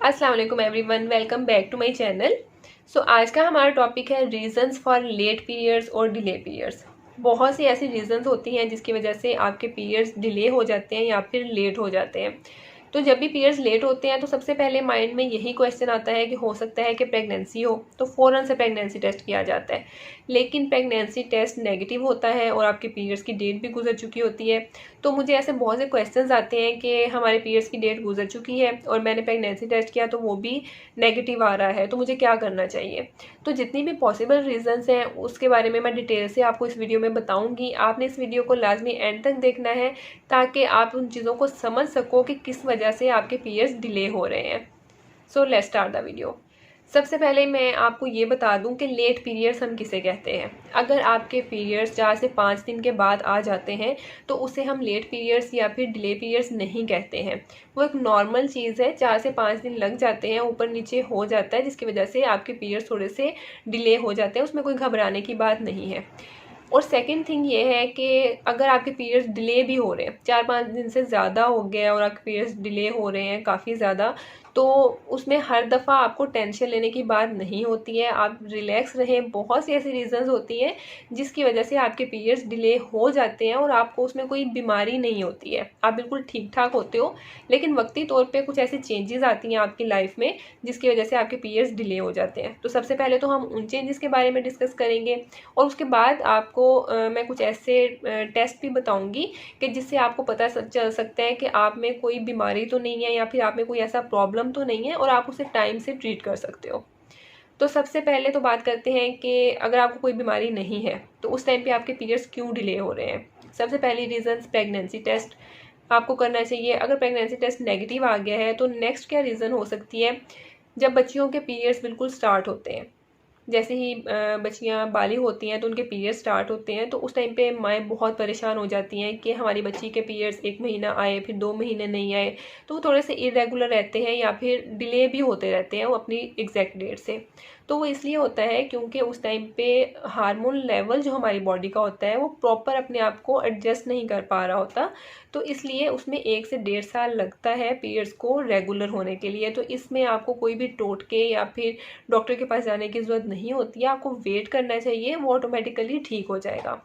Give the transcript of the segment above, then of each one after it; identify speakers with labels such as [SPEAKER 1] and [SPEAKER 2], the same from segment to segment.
[SPEAKER 1] अस्सलाम वालेकुम everyone, welcome back to my channel. आज का हमारा टॉपिक है रीजंस फॉर लेट पीरियड्स और डिले पीरियड्स। बहुत सी ऐसी रीजंस होती हैं जिसकी वजह से आपके पीरियड्स डिले हो जाते हैं या फिर लेट हो जाते हैं। तो जब भी पीरियड्स लेट होते हैं तो सबसे पहले माइंड में यही क्वेश्चन आता है कि हो सकता है कि प्रेगनेंसी हो, तो फ़ौरन से प्रेगनेंसी टेस्ट किया जाता है। लेकिन प्रेगनेंसी टेस्ट नेगेटिव होता है और आपके पीरियड्स की डेट भी गुजर चुकी होती है। तो मुझे ऐसे बहुत से क्वेश्चंस आते हैं कि हमारे पीरियड्स की डेट गुजर चुकी है और मैंने प्रेगनेंसी टेस्ट किया तो वो भी नेगेटिव आ रहा है, तो मुझे क्या करना चाहिए। तो जितनी भी पॉसिबल रीजंस हैं उसके बारे में मैं डिटेल से आपको इस वीडियो में बताऊंगी। आपने इस वीडियो को लाजमी एंड तक देखना है ताकि आप उन चीज़ों को समझ सको कि किस वजह से आपके पीरियड्स डिले हो रहे हैं। Let's start the video. सबसे पहले मैं आपको ये बता दूं कि लेट पीरियड्स हम किसे कहते हैं। अगर आपके पीरियड्स 4 से 5 दिन के बाद आ जाते हैं तो उसे हम लेट पीरियड्स या फिर डिले पीरियड्स नहीं कहते हैं। वो एक नॉर्मल चीज़ है, 4 से 5 दिन लग जाते हैं, ऊपर नीचे हो जाता है, जिसकी वजह से आपके पीरियड्स थोड़े से डिले हो जाते हैं। उसमें कोई घबराने की बात नहीं है। और सेकंड थिंग ये है कि अगर आपके पीरियड्स डिले भी हो रहे हैं, 4-5 दिन से ज़्यादा हो गया और आपके पीरियड्स डिले हो रहे हैं काफ़ी ज़्यादा, तो उसमें हर दफ़ा आपको टेंशन लेने की बात नहीं होती है। आप रिलैक्स रहें। बहुत सी ऐसी रीज़न्स होती हैं जिसकी वजह से आपके पीरियड्स डिले हो जाते हैं और आपको उसमें कोई बीमारी नहीं होती है, आप बिल्कुल ठीक ठाक होते हो, लेकिन वक्ती तौर पे कुछ ऐसी चेंजेस आती हैं आपकी लाइफ में जिसकी वजह से आपके पीरियड्स डिले हो जाते हैं। तो सबसे पहले तो हम उन चेंजेस के बारे में डिस्कस करेंगे और उसके बाद आपको मैं कुछ ऐसे टेस्ट भी बताऊंगी कि जिससे आपको पता चल सकता है कि आप में कोई बीमारी तो नहीं है या फिर आप में कोई ऐसा प्रॉब्लम तो नहीं है और आप उसे टाइम से ट्रीट कर सकते हो। तो सबसे पहले तो बात करते हैं कि अगर आपको कोई बीमारी नहीं है तो उस टाइम पे आपके पीरियड्स क्यों डिले हो रहे हैं। सबसे पहली रीज़न, प्रेगनेंसी टेस्ट आपको करना चाहिए। अगर प्रेगनेंसी टेस्ट नेगेटिव आ गया है तो नेक्स्ट क्या रीज़न हो सकती है, जब बच्चियों के पीरियड्स बिल्कुल स्टार्ट होते हैं, जैसे ही बच्चियाँ बालिग होती हैं तो उनके पीरियड्स स्टार्ट होते हैं, तो उस टाइम पे माएँ बहुत परेशान हो जाती हैं कि हमारी बच्ची के पीरियड्स 1 महीना आए, फिर 2 महीने नहीं आए, तो वो थोड़े से इरेगुलर रहते हैं या फिर डिले भी होते रहते हैं वो अपनी एग्जैक्ट डेट से। तो वो इसलिए होता है क्योंकि उस टाइम पे हार्मोन लेवल जो हमारी बॉडी का होता है वो प्रॉपर अपने आप को एडजस्ट नहीं कर पा रहा होता, तो इसलिए उसमें 1 से 1.5 साल लगता है पीरियड्स को रेगुलर होने के लिए। तो इसमें आपको कोई भी टोटके या फिर डॉक्टर के पास जाने की ज़रूरत नहीं होती है, आपको वेट करना चाहिए, वो ऑटोमेटिकली ठीक हो जाएगा।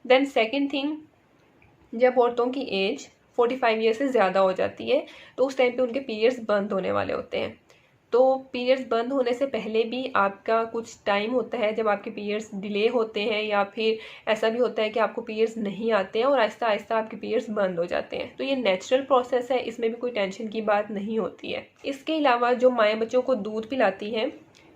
[SPEAKER 1] देन सेकंड थिंग, जब औरतों की एज 45 ईयर से ज़्यादा हो जाती है तो उस टाइम पे उनके पीरियड्स बंद होने वाले होते हैं। तो पीरियड्स बंद होने से पहले भी आपका कुछ टाइम होता है जब आपके पीरियड्स डिले होते हैं या फिर ऐसा भी होता है कि आपको पीरियड्स नहीं आते हैं और आहिस्ता आहिस्ता आपके पीरियड्स बंद हो जाते हैं। तो ये नेचुरल प्रोसेस है, इसमें भी कोई टेंशन की बात नहीं होती है। इसके अलावा जो माएँ बच्चों को दूध पिलाती हैं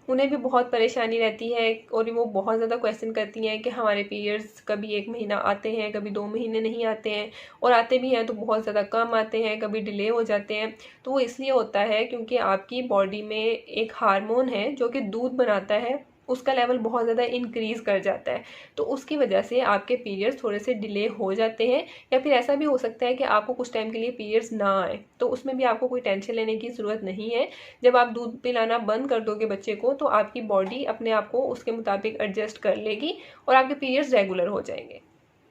[SPEAKER 1] उन्हें भी बहुत परेशानी रहती है और वो बहुत ज़्यादा क्वेश्चन करती हैं कि हमारे पीरियड्स कभी 1 महीना आते हैं, कभी 2 महीने नहीं आते हैं, और आते भी हैं तो बहुत ज़्यादा कम आते हैं, कभी डिले हो जाते हैं। तो वो इसलिए होता है क्योंकि आपकी बॉडी में एक हार्मोन है जो कि दूध बनाता है, उसका लेवल बहुत ज़्यादा इंक्रीज़ कर जाता है, तो उसकी वजह से आपके पीरियड्स थोड़े से डिले हो जाते हैं। या फिर ऐसा भी हो सकता है कि आपको कुछ टाइम के लिए पीरियड्स ना आए, तो उसमें भी आपको कोई टेंशन लेने की ज़रूरत नहीं है। जब आप दूध पिलाना बंद कर दोगे बच्चे को तो आपकी बॉडी अपने आप को उसके मुताबिक एडजस्ट कर लेगी और आपके पीरियड्स रेगुलर हो जाएंगे।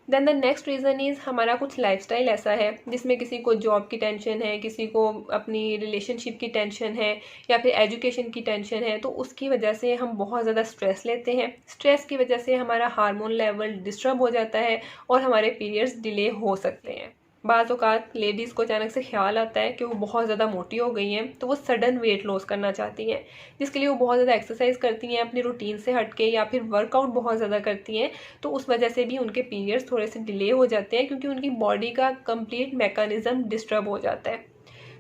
[SPEAKER 1] Then the next reason is, हमारा कुछ लाइफस्टाइल ऐसा है जिसमें किसी को जॉब की टेंशन है, किसी को अपनी रिलेशनशिप की टेंशन है या फिर एजुकेशन की टेंशन है, तो उसकी वजह से हम बहुत ज़्यादा स्ट्रेस लेते हैं। स्ट्रेस की वजह से हमारा हार्मोन लेवल डिस्टर्ब हो जाता है और हमारे पीरियड्स डिले हो सकते हैं। बाज़ औक़ात लेडीज़ को अचानक से ख्याल आता है कि वो बहुत ज़्यादा मोटी हो गई हैं, तो वो सडन वेट लॉस करना चाहती हैं, जिसके लिए वो बहुत ज़्यादा एक्सरसाइज करती हैं अपनी रूटीन से हट के या फिर वर्कआउट बहुत ज़्यादा करती हैं। तो उस वजह से भी उनके पीरियड्स थोड़े से डिले हो जाते हैं क्योंकि उनकी बॉडी का कंप्लीट मैकेनिज़्म डिस्टर्ब हो जाता है।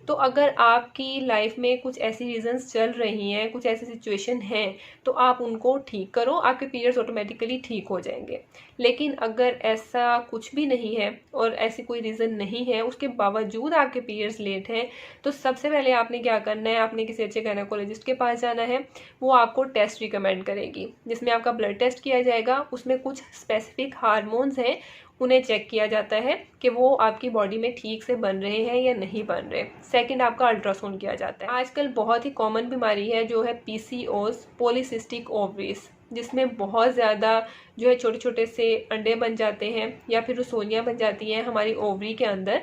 [SPEAKER 1] तो अगर आपकी लाइफ में कुछ ऐसी रीजंस चल रही हैं, कुछ ऐसी सिचुएशन हैं, तो आप उनको ठीक करो, आपके पीरियड्स ऑटोमेटिकली ठीक हो जाएंगे। लेकिन अगर ऐसा कुछ भी नहीं है और ऐसी कोई रीज़न नहीं है, उसके बावजूद आपके पीरियड्स लेट हैं, तो सबसे पहले आपने क्या करना है, आपने किसी अच्छे गायनेकोलॉजिस्ट के पास जाना है। वो आपको टेस्ट रिकमेंड करेगी जिसमें आपका ब्लड टेस्ट किया जाएगा, उसमें कुछ स्पेसिफिक हार्मोन्स हैं, उन्हें चेक किया जाता है कि वो आपकी बॉडी में ठीक से बन रहे हैं या नहीं बन रहे। सेकंड, आपका अल्ट्रासाउंड किया जाता है। आजकल बहुत ही कॉमन बीमारी है जो है PCOS, पॉलीसिस्टिक ओवरीज, जिसमें बहुत ज़्यादा जो है छोटे छोटे से अंडे बन जाते हैं या फिर रसोलियाँ बन जाती हैं हमारी ओवरी के अंदर।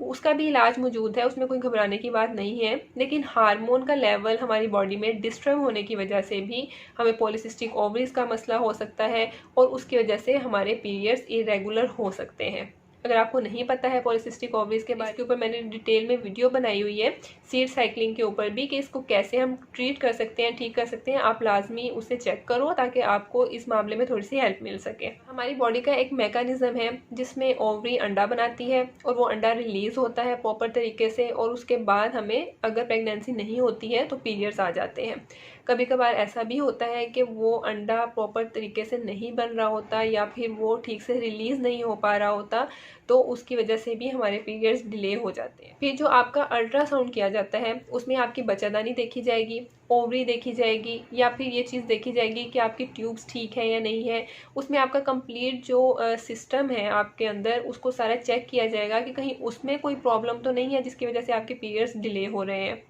[SPEAKER 1] उसका भी इलाज मौजूद है, उसमें कोई घबराने की बात नहीं है। लेकिन हार्मोन का लेवल हमारी बॉडी में डिस्टर्ब होने की वजह से भी हमें पॉलीसिस्टिक ओवरीज का मसला हो सकता है और उसकी वजह से हमारे पीरियड्स इरेगुलर हो सकते हैं। अगर आपको नहीं पता है पॉलीसिस्टिक ओवरीज के बारे के ऊपर मैंने डिटेल में वीडियो बनाई हुई है सीड साइकिलिंग के ऊपर भी, कि इसको कैसे हम ट्रीट कर सकते हैं, ठीक कर सकते हैं। आप लाजमी उसे चेक करो ताकि आपको इस मामले में थोड़ी सी हेल्प मिल सके। हमारी बॉडी का एक मैकेनिज्म है जिसमें ओवरी अंडा बनाती है और वो अंडा रिलीज होता है प्रॉपर तरीके से, और उसके बाद हमें अगर प्रेगनेंसी नहीं होती है तो पीरियड्स आ जाते हैं। कभी कभार ऐसा भी होता है कि वो अंडा प्रॉपर तरीके से नहीं बन रहा होता या फिर वो ठीक से रिलीज नहीं हो पा रहा होता, तो उसकी वजह से भी हमारे पीरियड्स डिले हो जाते हैं। फिर जो आपका अल्ट्रासाउंड किया जाता है उसमें आपकी बच्चादानी देखी जाएगी, ओवरी देखी जाएगी, या फिर ये चीज़ देखी जाएगी कि आपकी ट्यूब्स ठीक है या नहीं है। उसमें आपका कंप्लीट जो सिस्टम है आपके अंदर उसको सारा चेक किया जाएगा कि कहीं उसमें कोई प्रॉब्लम तो नहीं है जिसकी वजह से आपके पीरियड्स डिले हो रहे हैं।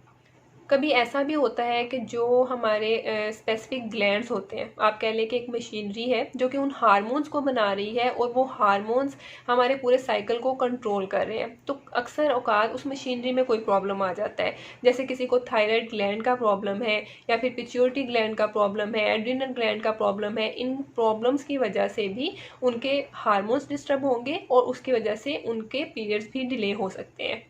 [SPEAKER 1] कभी ऐसा भी होता है कि जो हमारे स्पेसिफिक ग्लैंड्स होते हैं, आप कह लें कि एक मशीनरी है जो कि उन हार्मोन्स को बना रही है और वो हार्मोन्स हमारे पूरे साइकिल को कंट्रोल कर रहे हैं, तो अक्सर औकात उस मशीनरी में कोई प्रॉब्लम आ जाता है। जैसे किसी को थायराइड ग्लैंड का प्रॉब्लम है या फिर पिट्यूटरी ग्लैंड का प्रॉब्लम है, एड्रिनल ग्लैंड का प्रॉब्लम है। इन प्रॉब्लम्स की वजह से भी उनके हार्मोन्स डिस्टर्ब होंगे और उसकी वजह से उनके पीरियड्स भी डिले हो सकते हैं।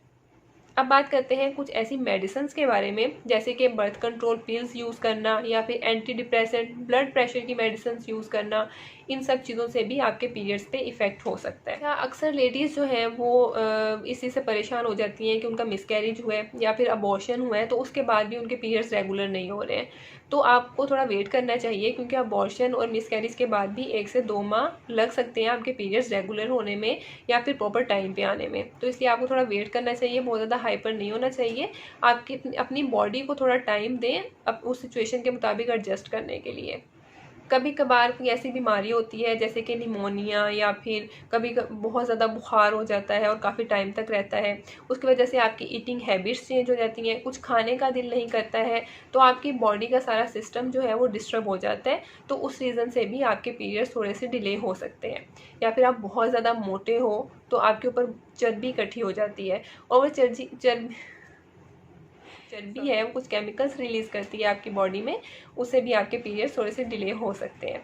[SPEAKER 1] अब बात करते हैं कुछ ऐसी मेडिसिन के बारे में, जैसे कि बर्थ कंट्रोल पिल्स यूज़ करना या फिर एंटी डिप्रेसेंट, ब्लड प्रेशर की मेडिसिन यूज़ करना। इन सब चीज़ों से भी आपके पीरियड्स पे इफ़ेक्ट हो सकता है। या अक्सर लेडीज़ जो हैं वो इसी से परेशान हो जाती हैं कि उनका मिसकैरेज हुआ है या फिर अबॉर्शन हुआ है, तो उसके बाद भी उनके पीरियड्स रेगुलर नहीं हो रहे हैं। तो आपको थोड़ा वेट करना चाहिए, क्योंकि अबॉर्शन और मिसकैरेज के बाद भी 1 से 2 माह लग सकते हैं आपके पीरियड्स रेगुलर होने में या फिर प्रॉपर टाइम पे आने में। तो इसलिए आपको थोड़ा वेट करना चाहिए, बहुत ज़्यादा हाइपर नहीं होना चाहिए। आपकी अपनी बॉडी को थोड़ा टाइम दें उस सिचुएशन के मुताबिक एडजस्ट करने के लिए। कभी कभार कोई ऐसी बीमारी होती है जैसे कि निमोनिया, या फिर बहुत ज़्यादा बुखार हो जाता है और काफ़ी टाइम तक रहता है। उसकी वजह से आपकी ईटिंग हैबिट्स चेंज हो जाती हैं, कुछ खाने का दिल नहीं करता है, तो आपकी बॉडी का सारा सिस्टम जो है वो डिस्टर्ब हो जाता है। तो उस रीज़न से भी आपके पीरियड्स थोड़े से डिले हो सकते हैं। या फिर आप बहुत ज़्यादा मोटे हो तो आपके ऊपर चर्बी इकट्ठी हो जाती है, और वो चर्बी है वो कुछ केमिकल्स रिलीज करती है आपकी बॉडी में, उससे भी आपके पीरियड्स थोड़े से डिले हो सकते हैं।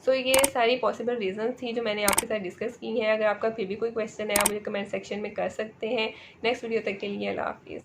[SPEAKER 1] सो ये सारी पॉसिबल रीजंस थी जो मैंने आपके साथ डिस्कस की हैं। अगर आपका फिर भी कोई क्वेश्चन है आप मुझे कमेंट सेक्शन में कर सकते हैं। नेक्स्ट वीडियो तक के लिए अल्लाह हाफिज़।